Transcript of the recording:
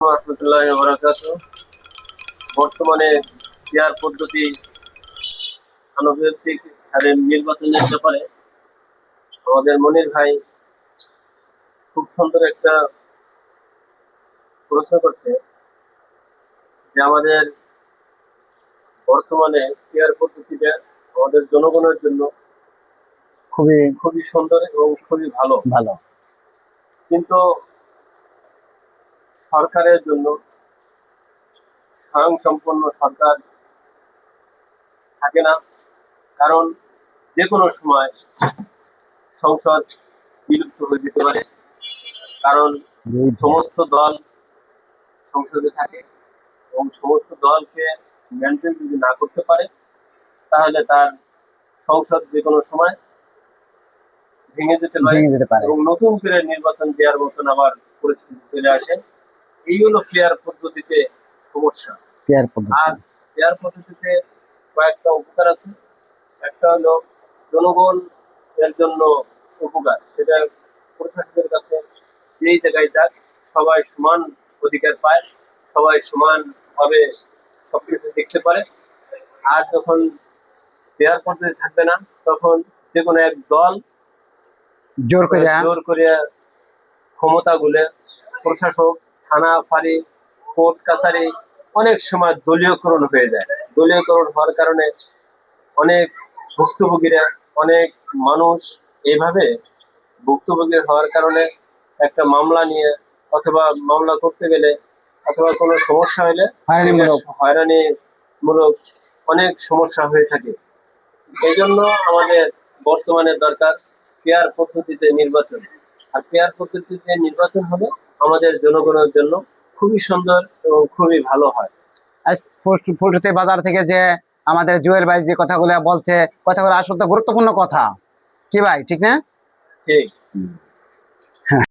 রহমতুল্লাহি ওয়া বারাকাতুহু। বর্তমানে পেয়ার পদ্ধতি আনুপাতিক হারে নির্বাচনের ব্যাপারে আমাদের মনির ভাই খুব সুন্দর একটা প্রশ্ন করছে যে আমাদের বর্তমানে পেয়ার পদ্ধতিটা আমাদের জনগণের জন্য খুবই খুবই সুন্দর এবং খুবই ভালো, ভালো। কিন্তু সরকারের জন্য স্বয়ংসম্পূর্ণ সরকার থাকে না, কারণ যে কোনো সময় সংসদ বিলুপ্ত হয়ে যেতে পারে, কারণ সমস্ত দল সংসদে থাকে এবং সমস্ত দলকে মেনটেন যদি না করতে পারে তাহলে তার সংসদ যে কোনো সময় ভেঙে যেতে পারে এবং নতুন করে নির্বাচন দেওয়ার মতন আবার পরিস্থিতি চলে আসে। এই হলো পেয়ার পদ্ধতিতে সমস্যা। আর পেয়ার পদ্ধতিতে কয়েকটা উপকার আছে। একটা হলো জনগণ এর জন্য উপকার, সেটা প্রশাসনের কাছে যেই জায়গায় যাক সবাই সমান অধিকার পায়, সবাই সমান ভাবে সবকিছু দেখতে পারে। আর যখন পেয়ার পদ্ধতি থাকবে না তখন যে কোনো এক দল জোর করে ক্ষমতা গুলে প্রশাসক, থানা, ফাঁড়ি, কোর্ট কাছারি অনেক সময় দলীয়করণ হয়ে যায়। দলীয়করণ হওয়ার কারণে অনেক ভুক্তভোগীরা, অনেক মানুষ এইভাবে ভুক্তভোগী হওয়ার কারণে একটা মামলা নিয়ে অথবা মামলা করতে গেলে অথবা কোনো সমস্যা হলে হয়রানিমূলক অনেক সমস্যা হয়ে থাকে। এই জন্য আমাদের বর্তমানে দরকার পেয়ার পদ্ধতিতে নির্বাচন। আর পেয়ার পদ্ধতিতে নির্বাচন হলে আমাদের জনগণের জন্য খুবই সুন্দর এবং খুবই ভালো হয়। ফুলটুতে বাজার থেকে যে আমাদের জুয়েল ভাই যে কথাগুলো বলছে, কথাগুলো আসলে গুরুত্বপূর্ণ কথা, কি ভাই ঠিক না? ঠিক।